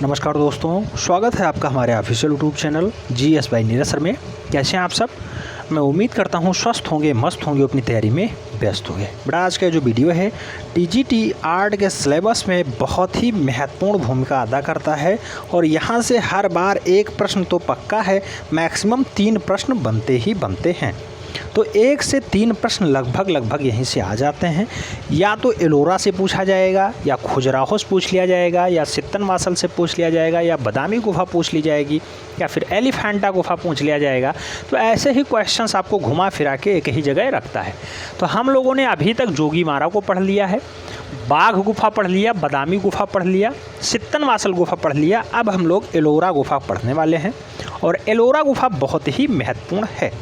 नमस्कार दोस्तों, स्वागत है आपका हमारे official YouTube channel GS by Neeraj sir में। कैसे हैं आप सब? मैं उम्मीद करता हूं स्वस्थ होंगे, मस्त होंगे, अपनी तैयारी में व्यस्त होंगे। बड़ा आज का जो वीडियो है TGT आर्ट के सिलेबस में बहुत ही महत्वपूर्ण भूमिका अदा करता है और यहां से हर बार एक प्रश्न तो पक्का है, मैक्सिमम 3 प्रश्न बनते ही बनते हैं। तो 1 से 3 प्रश्न लगभग यहीं से आ जाते हैं। या तो एलोरा से पूछा जाएगा, या खुजराहो से पूछ लिया जाएगा, या सित्तनवासल से पूछ लिया जाएगा, या बादामी गुफा पूछ ली जाएगी, या फिर एलिफेंटा गुफा पूछ लिया जाएगा। तो ऐसे ही क्वेश्चंस आपको घुमा फिरा के एक ही जगह रखता है। तो हम लोगों ने अभी तक जोगीमारा को पढ़ लिया है, बाघ गुफा पढ़ लिया, बादामी गुफा पढ़ लिया, सित्तनवासल गुफा पढ़ लिया। अब हम लोग एलोरा गुफा पढ़ने वाले हैं और एलोरा गुफा बहुत ही महत्वपूर्ण है,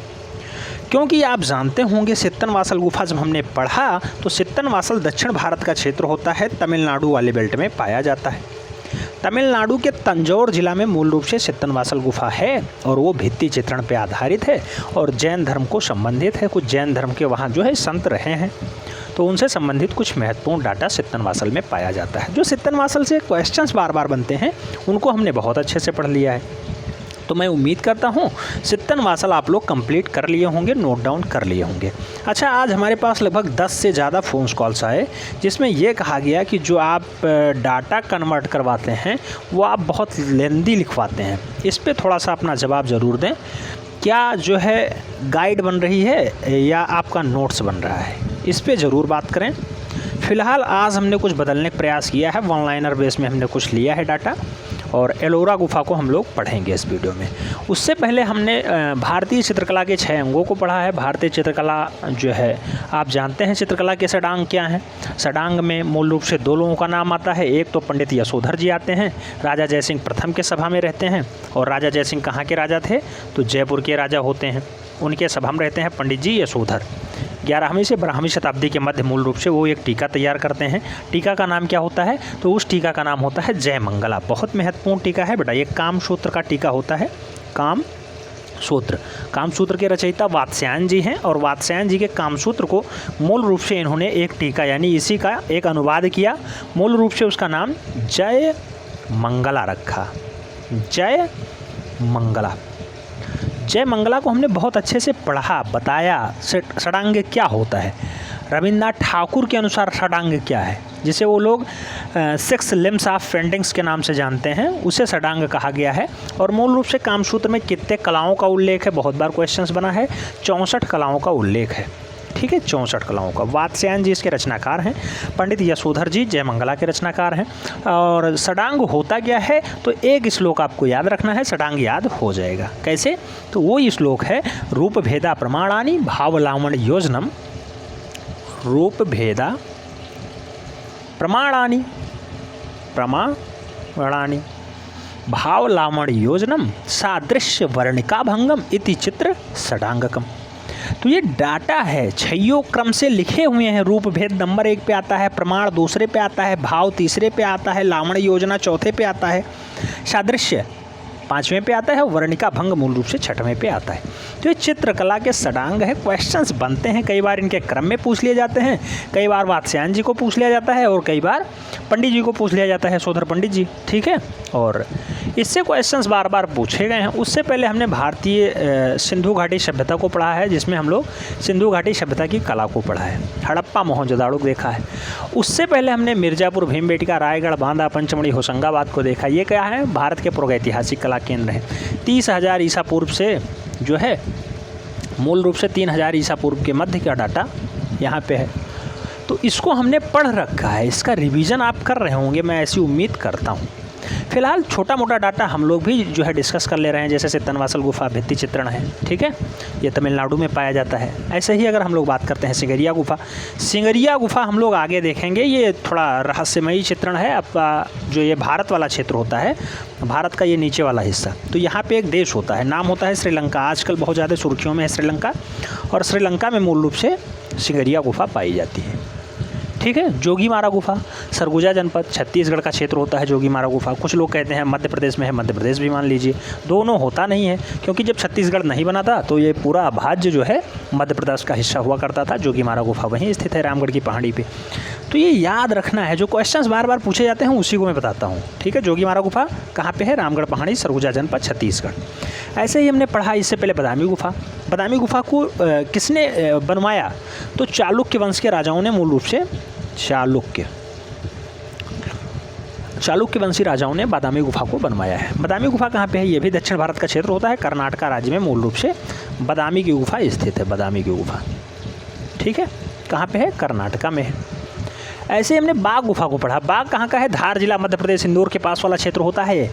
क्योंकि आप जानते होंगे सित्तनवासल गुफा जब हमने पढ़ा तो सित्तनवासल दक्षिण भारत का क्षेत्र होता है, तमिलनाडु वाले बेल्ट में पाया जाता है। तमिलनाडु के तंजौर जिला में मूल रूप से सित्तनवासल गुफा है और वो भित्ति चित्रण पे आधारित है और जैन धर्म को संबंधित है। कुछ जैन धर्म के वहाँ जो है संत रहे हैं, तो उनसे संबंधित कुछ महत्वपूर्ण डाटा सित्तनवासल में पाया जाता है। जो सित्तनवासल से क्वेश्चंस बार बार बनते हैं उनको हमने बहुत अच्छे से पढ़ लिया है। तो मैं उम्मीद करता हूँ सित्तनवासल आप लोग कंप्लीट कर लिए होंगे, नोट डाउन कर लिए होंगे। अच्छा, आज हमारे पास लगभग 10 से ज़्यादा फ़ोन कॉल्स आए जिसमें ये कहा गया कि जो आप डाटा कन्वर्ट करवाते हैं वो आप बहुत लेंदी लिखवाते हैं। इस पे थोड़ा सा अपना जवाब ज़रूर दें। क्या जो है गाइड बन रही है या आपका नोट्स बन रहा है, इस पर ज़रूर बात करें। फ़िलहाल आज हमने कुछ बदलने का प्रयास किया है, वन लाइनर बेस में हमने कुछ लिया है डाटा और एलोरा गुफा को हम लोग पढ़ेंगे इस वीडियो में। उससे पहले हमने भारतीय चित्रकला के 6 अंगों को पढ़ा है। भारतीय चित्रकला जो है आप जानते हैं चित्रकला के षडांग क्या हैं। षडांग में मूल रूप से 2 लोगों का नाम आता है। एक तो पंडित यशोधर जी आते हैं, राजा जयसिंह प्रथम के सभा में रहते हैं। और राजा जयसिंह कहाँ के राजा थे? तो जयपुर के राजा होते हैं, उनके सभा में रहते हैं पंडित जी यशोधर। 11वीं से 12वीं शताब्दी के मध्य मूल रूप से वो एक टीका तैयार करते हैं। टीका का नाम क्या होता है? तो उस टीका का नाम होता है जय मंगला। बहुत महत्वपूर्ण टीका है बेटा, ये कामसूत्र का टीका होता है। कामसूत्र के रचयिता वात्स्यायन जी हैं और वात्स्यायन जी के कामसूत्र को मूल रूप से इन्होंने एक टीका यानी इसी का एक अनुवाद किया। मूल रूप से उसका नाम जय मंगला रखा। जय मंगला। जय मंगला को हमने बहुत अच्छे से पढ़ा, बताया षडांग क्या होता है। रविन्द्रनाथ ठाकुर के अनुसार षडांग क्या है, जिसे वो लोग 6 लिम्स ऑफ पेंटिंग्स के नाम से जानते हैं, उसे षडांग कहा गया है। और मूल रूप से कामसूत्र में कितने कलाओं का उल्लेख है, बहुत बार क्वेश्चंस बना है। 64 कलाओं का उल्लेख है, ठीक है, 64 कलाओं का। वात्स्यायन जी इसके रचनाकार हैं, पंडित यशोधर जी जय मंगला के रचनाकार हैं। और षडांग होता क्या है? तो एक श्लोक आपको याद रखना है, षडांग याद हो जाएगा। कैसे? तो वो श्लोक है रूप भेदा प्रमाणानि भावलावण्य योजनम। रूप भेदा प्रमाणानि भावलावण्य योजनम सादृश्य वर्णिका भंगम इति चित्र षडांगकम। तो ये डाटा है, 6 क्रम से लिखे हुए हैं। रूप भेद नंबर 1 पे आता है, प्रमाण दूसरे पे आता है, भाव तीसरे पे आता है, लावण्य योजना चौथे पे आता है, सादृश्य 5वें पे आता है, वर्णिका भंग मूल रूप से 6वें पे आता है। तो ये चित्रकला के षडांग है। क्वेश्चंस बनते हैं, कई बार इनके क्रम में पूछ लिए जाते हैं, कई बार वात्स्यायन जी को पूछ लिया जाता है और कई बार पंडित जी को पूछ लिया जाता है, यशोधर पंडित जी, ठीक है। और इससे क्वेश्चंस बार बार पूछे गए हैं। उससे पहले हमने भारतीय सिंधु घाटी सभ्यता को पढ़ा है, जिसमें हम लोग सिंधु घाटी सभ्यता की कला को पढ़ा है, हड़प्पा मोहनजोदाड़ो को देखा है। उससे पहले हमने मिर्ज़ापुर, भीमबेटका, रायगढ़, बांदा, पंचमढ़ी, होशंगाबाद को देखा। ये क्या है? भारत के प्रागैतिहासिक कला केंद्र हैं। 30,000 ईसा पूर्व से जो है मूल रूप से 3000 ईसा पूर्व के मध्य का डाटा यहाँ पे है। तो इसको हमने पढ़ रखा है, इसका रिवीजन आप कर रहे होंगे, मैं ऐसी उम्मीद करता हूँ। फिलहाल छोटा मोटा डाटा हम लोग भी जो है डिस्कस कर ले रहे हैं, जैसे सित्तनवासल गुफा भित्ति चित्रण है, ठीक है, ये तमिलनाडु में पाया जाता है। ऐसे ही अगर हम लोग बात करते हैं सिंगरिया गुफा हम लोग आगे देखेंगे। ये थोड़ा रहस्यमयी चित्रण है। आपका जो ये भारत वाला क्षेत्र होता है, भारत का ये नीचे वाला हिस्सा, तो यहाँ पे एक देश होता है, नाम होता है श्रीलंका। आजकल बहुत ज़्यादा सुर्खियों में है श्रीलंका, और श्रीलंका में मूल रूप से सिंगरिया गुफा पाई जाती है, ठीक है। जोगीमारा गुफा सरगुजा जनपद छत्तीसगढ़ का क्षेत्र होता है। जोगीमारा गुफा कुछ लोग कहते हैं मध्य प्रदेश में है, मध्य प्रदेश भी मान लीजिए, दोनों होता नहीं है, क्योंकि जब छत्तीसगढ़ नहीं बना था तो ये पूरा भाज्य जो है मध्य प्रदेश का हिस्सा हुआ करता था। जोगीमारा गुफा वहीं स्थित है, रामगढ़ की पहाड़ी पे। तो ये याद रखना है, जो क्वेश्चंस बार बार पूछे जाते हैं उसी को मैं बताता हूँ, ठीक है। जोगीमारा गुफा कहाँ पे है? रामगढ़ पहाड़ी, सरगुजा जनपद, छत्तीसगढ़। ऐसे ही हमने पढ़ा इससे पहले बादामी गुफा। बादामी गुफा को किसने बनवाया? तो चालुक्य वंश के राजाओं ने मूल रूप से चालुक्य वंशी राजाओं ने बादामी गुफा को बनवाया है। बादामी गुफा कहाँ पे है? ये भी दक्षिण भारत का क्षेत्र होता है। कर्नाटका राज्य में मूल रूप से बादामी की गुफा स्थित है। बादामी की गुफा, ठीक है, कहाँ पे है? कर्नाटका में है। ऐसे हमने बाघ गुफा को पढ़ा। बाघ कहाँ का है? धार जिला, मध्य प्रदेश, इंदौर के पास वाला क्षेत्र होता है ये।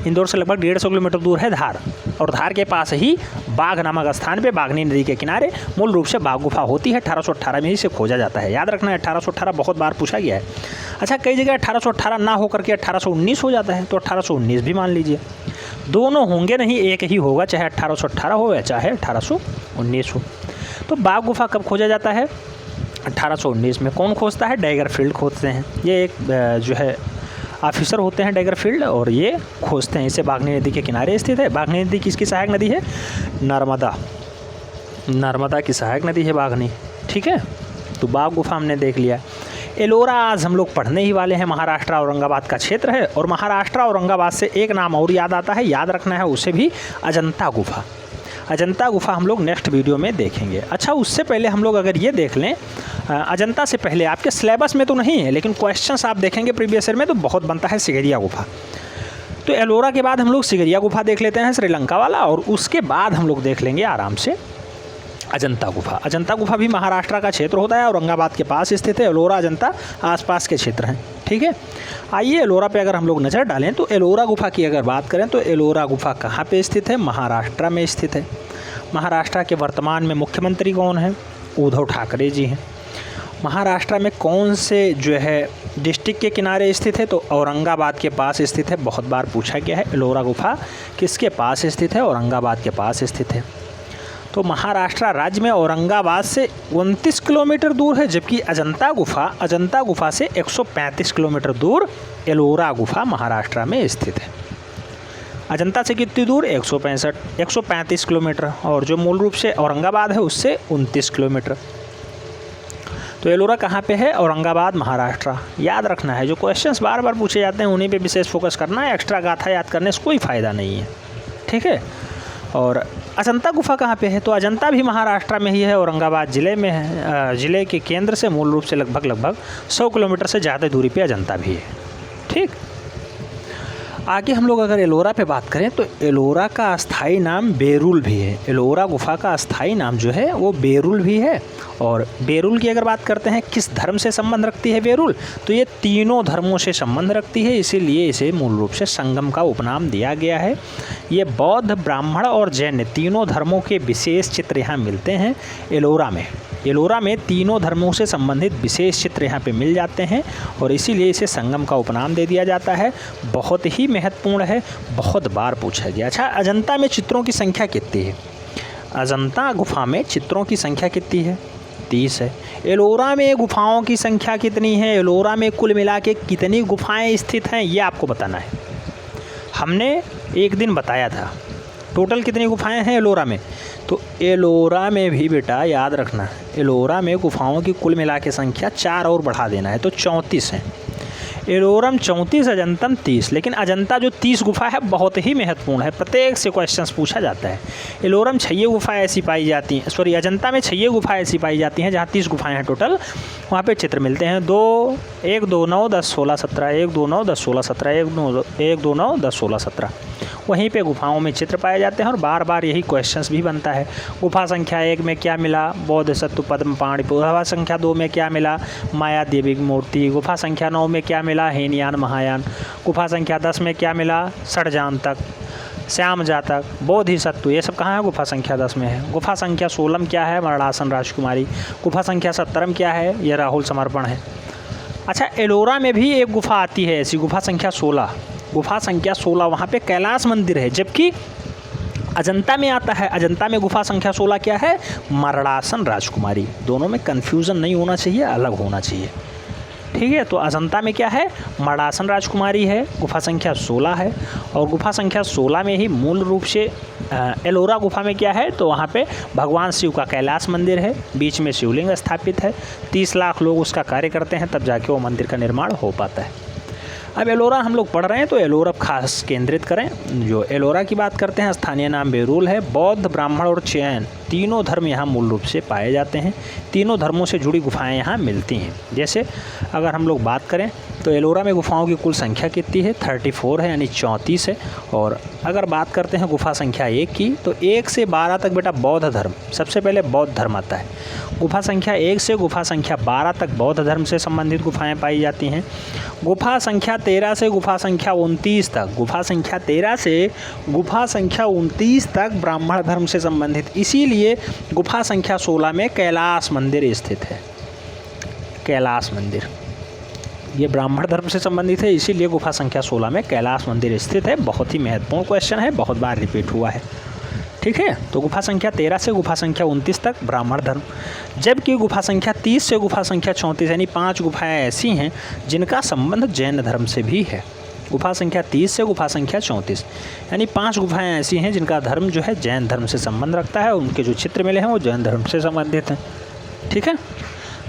इंदौर से लगभग 150 किलोमीटर दूर है धार, और धार के पास ही बाघ नामक स्थान पे बागनी नदी के किनारे मूल रूप से बाघ गुफा होती है। 1818 में ही इसे खोजा जाता है। याद रखना है 1818 बहुत बार पूछा गया है। अच्छा, कई जगह 1818 ना होकर के 1819 हो जाता है, तो 1819 भी मान लीजिए। दोनों होंगे नहीं, एक ही होगा, चाहे 1818 हो या चाहे 1819 हो। तो बाघ गुफा कब खोजा जाता है? 1819 में। कौन खोजता है? डैगरफील्ड खोजते हैं। ये एक जो है ऑफिसर होते हैं डैगरफील्ड, और ये खोजते हैं। इसे बागनी नदी के किनारे स्थित है। बागनी नदी किसकी सहायक नदी है? नर्मदा की सहायक नदी है बागनी, ठीक है। तो बाघ गुफा हमने देख लिया। एलोरा आज हम लोग पढ़ने ही वाले हैं। महाराष्ट्र औरंगाबाद का क्षेत्र है, और महाराष्ट्र औरंगाबाद से एक नाम और याद आता है, याद रखना है उसे भी, अजंता गुफा। अजंता गुफा हम लोग नेक्स्ट वीडियो में देखेंगे। अच्छा, उससे पहले हम लोग अगर ये देख लें, अजंता से पहले आपके सिलेबस में तो नहीं है, लेकिन क्वेश्चंस आप देखेंगे प्रीवियस ईयर में तो बहुत बनता है सिगरिया गुफा। तो एलोरा के बाद हम लोग सिगरिया गुफा देख लेते हैं, श्रीलंका वाला, और उसके बाद हम लोग देख लेंगे आराम से अजंता गुफा। अजंता गुफा भी महाराष्ट्र का क्षेत्र होता है, औरंगाबाद के पास स्थित है। एलोरा अजंता आसपास के क्षेत्र हैं, ठीक है। आइए एलोरा पे अगर हम लोग नज़र डालें तो एलोरा गुफा की अगर बात करें तो एलोरा गुफा कहाँ पे स्थित है? महाराष्ट्र में स्थित है। महाराष्ट्र के वर्तमान में मुख्यमंत्री कौन है? उद्धव ठाकरे जी हैं। महाराष्ट्र में कौन से जो है डिस्ट्रिक्ट के किनारे स्थित है? तो औरंगाबाद के पास स्थित है। बहुत बार पूछा गया है एलोरा गुफा किसके पास स्थित है? औरंगाबाद के पास स्थित है। तो महाराष्ट्र राज्य में औरंगाबाद से 29 किलोमीटर दूर है, जबकि अजंता गुफा से 135 किलोमीटर दूर एलोरा गुफा महाराष्ट्र में स्थित है। अजंता से कितनी दूर? 135 किलोमीटर, और जो मूल रूप से औरंगाबाद है उससे 29 किलोमीटर। तो एलोरा कहाँ पे है? औरंगाबाद, महाराष्ट्र। याद रखना है, जो क्वेश्चंस बार बार पूछे जाते हैं उन्हीं पे विशेष फोकस करना है। एक्स्ट्रा गाथा याद करने से कोई फ़ायदा नहीं है, ठीक है। और अजंता गुफा कहाँ पे है? तो अजंता भी महाराष्ट्र में ही है, औरंगाबाद ज़िले में है। ज़िले के केंद्र से मूल रूप से लगभग 100 किलोमीटर से ज़्यादा दूरी पे अजंता भी है, ठीक। आगे हम लोग अगर एलोरा पे बात करें तो एलोरा का अस्थाई नाम बेरुल भी है। एलोरा गुफा का अस्थाई नाम जो है वो बेरुल भी है। और बेरुल की अगर बात करते हैं किस धर्म से संबंध रखती है बेरुल, तो ये तीनों धर्मों से संबंध रखती है, इसीलिए इसे मूल रूप से संगम का उपनाम दिया गया है। ये बौद्ध, ब्राह्मण और जैन तीनों धर्मों के विशेष चित्र यहाँ मिलते हैं एलोरा में। एलोरा में तीनों धर्मों से संबंधित विशेष चित्र यहाँ पे मिल जाते हैं, और इसीलिए इसे संगम का उपनाम दे दिया जाता है। बहुत ही महत्वपूर्ण है, बहुत बार पूछा गया। अच्छा, अजंता में चित्रों की संख्या कितनी है? अजंता गुफा में चित्रों की संख्या कितनी है? 30 है। एलोरा में गुफाओं की संख्या कितनी है? एलोरा में कुल मिला के कितनी गुफाएं स्थित हैं, ये आपको बताना है। हमने एक दिन बताया था टोटल कितनी गुफाएं हैं एलोरा में। तो एलोरा में भी बेटा याद रखना, एलोरा में गुफाओं की कुल मिला के संख्या 4 और बढ़ा देना है, तो 34 है। एलोरम 34, अजंतम 30। लेकिन अजंता जो 30 गुफा है बहुत ही महत्वपूर्ण है, प्रत्येक से क्वेश्चंस पूछा जाता है। एलोरम 6 गुफा ऐसी पाई जाती हैं, सॉरी अजंता में 6 गुफा ऐसी पाई जाती हैं जहाँ 30 गुफाएं हैं टोटल। वहाँ पे चित्र मिलते हैं 1 2 9 10 16 17, 1 2 9 10 16 17, 1 2 9 10 16 17। वहीं पे गुफाओं में चित्र पाए जाते हैं, और बार बार यही क्वेश्चंस भी बनता है। गुफा संख्या 1 में क्या मिला? बोधिसत्व पद्म पाणि। गुफा संख्या 2 में क्या मिला? माया देवी की मूर्ति। गुफा संख्या 9 में क्या मिला? हीनयान महायान। गुफा संख्या 10 में क्या मिला? षडजान तक, श्याम जातक, बोधिसत्व। ये सब कहाँ है? गुफा संख्या 10 में है। गुफा संख्या 16 में क्या है? मरणासन राजकुमारी। गुफा संख्या 17 में क्या है? यह राहुल समर्पण है। अच्छा, एलोरा में भी एक गुफा आती है ऐसी, गुफा संख्या 16। गुफा संख्या 16 वहाँ पे कैलाश मंदिर है, जबकि अजंता में आता है। अजंता में गुफा संख्या 16 क्या है? मरणासन राजकुमारी। दोनों में कन्फ्यूज़न नहीं होना चाहिए, अलग होना चाहिए, ठीक है। तो अजंता में क्या है, मर्दासन राजकुमारी है, गुफा संख्या 16 है। और गुफा संख्या 16 में ही मूल रूप से एलोरा गुफा में क्या है, तो वहाँ पे भगवान शिव का कैलाश मंदिर है, बीच में शिवलिंग स्थापित है। 30 लाख लोग उसका कार्य करते हैं, तब जाके वो मंदिर का निर्माण हो पाता है। अब एलोरा हम लोग पढ़ रहे हैं तो एलोरा खास केंद्रित करें। जो एलोरा की बात करते हैं, स्थानीय नाम बेरुल है। बौद्ध, ब्राह्मण और जैन तीनों धर्म यहाँ मूल रूप से पाए जाते हैं। तीनों धर्मों से जुड़ी गुफाएं यहाँ मिलती हैं। जैसे अगर हम लोग बात करें तो एलोरा में गुफाओं की कुल संख्या कितनी है, 34 है, यानी 34 है। और अगर बात करते हैं गुफा संख्या 1 की, तो 1 से 12 तक बेटा बौद्ध धर्म, सबसे पहले बौद्ध धर्म आता है। गुफा संख्या 1 से गुफा संख्या 12 तक बौद्ध धर्म से संबंधित गुफाएं पाई जाती हैं। गुफा संख्या 13 से गुफा संख्या 29 तक, गुफा संख्या 13 से गुफा संख्या 29 तक ब्राह्मण धर्म से संबंधित, इसीलिए गुफा संख्या 16 में कैलाश मंदिर स्थित है। कैलाश मंदिर ये ब्राह्मण धर्म से संबंधित है, इसीलिए गुफा संख्या 16 में कैलाश मंदिर स्थित है। बहुत ही महत्वपूर्ण क्वेश्चन है, बहुत बार रिपीट हुआ है, ठीक है। तो गुफा संख्या 13 से गुफा संख्या 29 तक ब्राह्मण धर्म, जबकि गुफा संख्या 30 से गुफा संख्या 34 यानी 5 गुफाएं ऐसी हैं जिनका संबंध जैन धर्म से भी है। गुफा संख्या 30 से गुफा संख्या 34 यानी 5 गुफाएं ऐसी हैं जिनका धर्म जो है जैन धर्म से संबंध रखता है, उनके जो चित्र मिले हैं वो जैन धर्म से संबंधित हैं, ठीक है।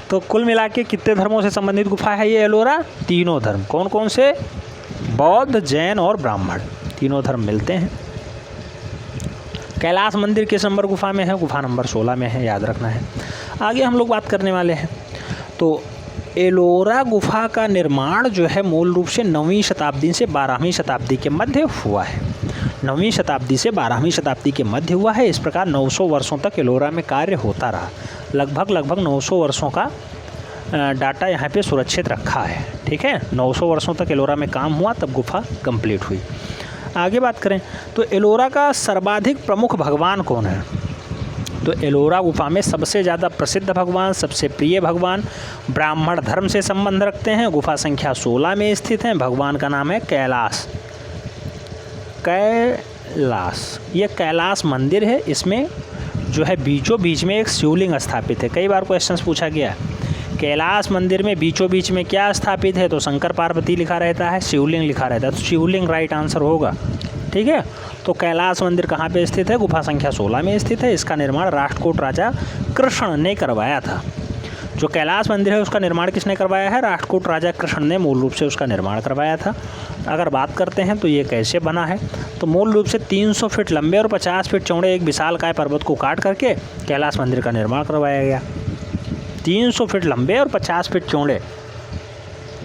तो कुल मिला के कितने धर्मों से संबंधित गुफा है ये एलोरा, तीनों धर्म। कौन कौन से, बौद्ध, जैन और ब्राह्मण, तीनों धर्म मिलते हैं। कैलाश मंदिर किस नंबर गुफा में है, गुफा नंबर 16 में है, याद रखना है। आगे हम लोग बात करने वाले हैं। तो एलोरा गुफा का निर्माण जो है मूल रूप से 9वीं शताब्दी से 12वीं शताब्दी के मध्य हुआ है। 9वीं शताब्दी से 12वीं शताब्दी के मध्य हुआ है। इस प्रकार 900 वर्षों तक एलोरा में कार्य होता रहा। लगभग 900 वर्षों का डाटा यहाँ पे सुरक्षित रखा है, ठीक है। 900 वर्षों तक एलोरा में काम हुआ, तब गुफा कंप्लीट हुई। आगे बात करें तो एलोरा का सर्वाधिक प्रमुख भगवान कौन है, तो एलोरा गुफा में सबसे ज़्यादा प्रसिद्ध भगवान, सबसे प्रिय भगवान ब्राह्मण धर्म से संबंध रखते हैं। गुफा संख्या 16 में स्थित हैं। भगवान का नाम है कैलाश। कैलाश ये कैलाश मंदिर है। इसमें जो है बीचों बीच में एक शिवलिंग स्थापित है। कई बार क्वेश्चंस पूछा गया कैलाश मंदिर में बीचों बीच में क्या स्थापित है, तो शंकर पार्वती लिखा रहता है, शिवलिंग लिखा रहता है, तो शिवलिंग राइट आंसर होगा, ठीक है। तो कैलाश मंदिर कहाँ पे स्थित है, गुफा संख्या 16 में स्थित है। इसका निर्माण राष्ट्रकूट राजा कृष्ण ने करवाया था। जो कैलाश मंदिर है उसका निर्माण किसने करवाया है, राष्ट्रकूट राजा कृष्ण ने मूल रूप से उसका निर्माण करवाया था। अगर बात करते हैं तो ये कैसे बना है, तो मूल रूप से 300 फीट लंबे और 50 फीट चौड़े एक विशालकाय पर्वत को काट करके कैलाश मंदिर का निर्माण करवाया गया। 300 फीट लंबे और 50 फीट चौड़े,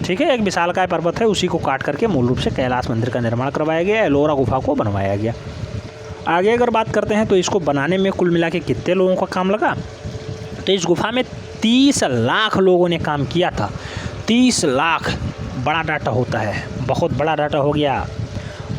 ठीक है, एक विशालकाय पर्वत है, उसी को काट करके मूल रूप से कैलाश मंदिर का निर्माण करवाया गया। एलोरा गुफा को बनवाया गया। आगे अगर बात करते हैं तो इसको बनाने में कुल मिला के कितने लोगों का काम लगा, तो इस गुफा में 30 लाख लोगों ने काम किया था। 30 लाख बड़ा डाटा होता है, बहुत बड़ा डाटा हो गया।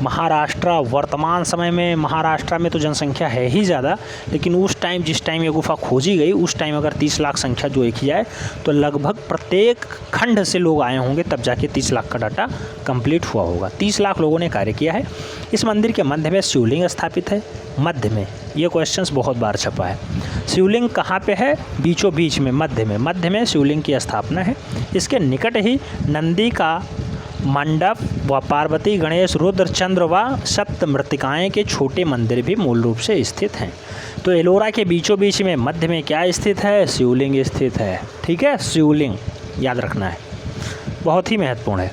महाराष्ट्र, वर्तमान समय में महाराष्ट्र में तो जनसंख्या है ही ज़्यादा, लेकिन उस टाइम जिस टाइम ये गुफा खोजी गई उस टाइम अगर 30 लाख संख्या जो देखी जाए तो लगभग प्रत्येक खंड से लोग आए होंगे, तब जाके 30 लाख का डाटा कंप्लीट हुआ होगा। 30 लाख लोगों ने कार्य किया है। इस मंदिर के मध्य में शिवलिंग स्थापित है। मध्य में, ये क्वेश्चंस बहुत बार छपा है, शिवलिंग कहाँ पे है, बीचों बीच में, मध्य में शिवलिंग की स्थापना है। इसके निकट ही नंदी का मंडप व पार्वती, गणेश, रुद्र, चंद्र व सप्त मृतिकाएँ के छोटे मंदिर भी मूल रूप से स्थित हैं। तो एलोरा के बीचों बीच में मध्य में क्या स्थित है, शिवलिंग स्थित है, ठीक है। शिवलिंग याद रखना है, बहुत ही महत्वपूर्ण है।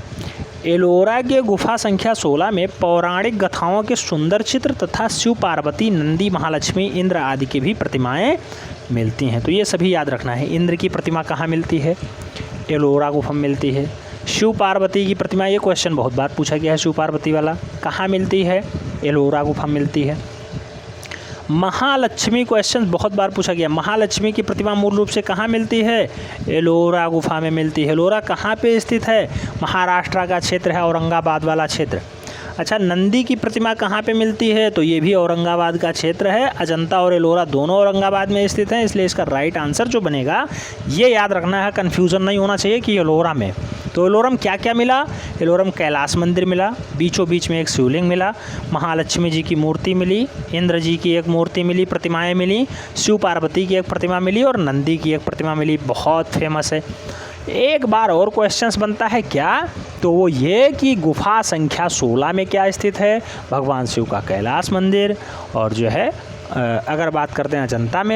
एलोरा के गुफा संख्या 16 में पौराणिक गाथाओं के सुंदर चित्र तथा शिव, पार्वती, नंदी, महालक्ष्मी, इंद्र आदि की भी प्रतिमाएं मिलती हैं। तो ये सभी याद रखना है। इंद्र की प्रतिमा कहाँ मिलती है, एलोरा गुफा में मिलती है। शिव पार्वती की प्रतिमा, ये क्वेश्चन बहुत बार पूछा गया है, शिव पार्वती वाला कहाँ मिलती है, एलोरा गुफा मिलती है। महालक्ष्मी क्वेश्चन बहुत बार पूछा गया, महालक्ष्मी की प्रतिमा मूल रूप से कहाँ मिलती है, एलोरा गुफा में मिलती है। एलोरा कहाँ पे स्थित है, महाराष्ट्र का क्षेत्र है, औरंगाबाद वाला क्षेत्र। अच्छा, नंदी की प्रतिमा कहाँ पे मिलती है, तो ये भी औरंगाबाद का क्षेत्र है। अजंता और एलोरा दोनों औरंगाबाद में स्थित हैं, इसलिए इसका राइट आंसर जो बनेगा, ये याद रखना है, कन्फ्यूज़न नहीं होना चाहिए कि एलोरा में। तो एलोरा में क्या क्या मिला, एलोरा में कैलाश मंदिर मिला, बीचों बीच में एक शिवलिंग मिला, महालक्ष्मी जी की मूर्ति मिली, इंद्र जी की एक मूर्ति मिली, प्रतिमाएँ मिली, शिव पार्वती की एक प्रतिमा मिली और नंदी की एक प्रतिमा मिली, बहुत फेमस है। एक बार और क्वेश्चंस बनता है क्या, तो वो ये कि गुफा संख्या 16 में क्या स्थित है, भगवान शिव का कैलाश मंदिर। और जो है अगर बात करते हैं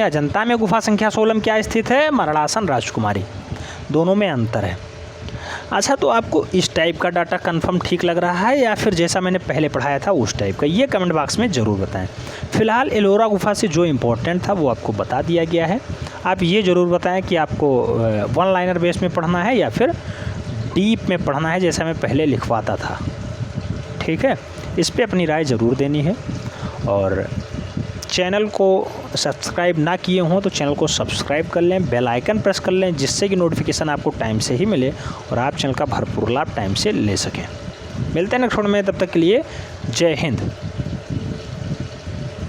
अजंता में गुफा संख्या 16 में क्या स्थित है, मरणासन राजकुमारी। दोनों में अंतर है। अच्छा, तो आपको इस टाइप का डाटा कंफर्म ठीक लग रहा है या फिर जैसा मैंने पहले पढ़ाया था उस टाइप का, ये कमेंट बॉक्स में ज़रूर बताएं। फ़िलहाल एलोरा गुफा से जो इम्पोर्टेंट था वो आपको बता दिया गया है। आप ये ज़रूर बताएं कि आपको वन लाइनर बेस में पढ़ना है या फिर डीप में पढ़ना है, जैसा मैं पहले लिखवाता था। ठीक है, इस पर अपनी राय ज़रूर देनी है। और चैनल को सब्सक्राइब ना किए हों तो चैनल को सब्सक्राइब कर लें, बेल आइकन प्रेस कर लें, जिससे कि नोटिफिकेशन आपको टाइम से ही मिले और आप चैनल का भरपूर लाभ टाइम से ले सकें। मिलते हैं नेक्स्ट वीडियो में, तब तक के लिए जय हिंद।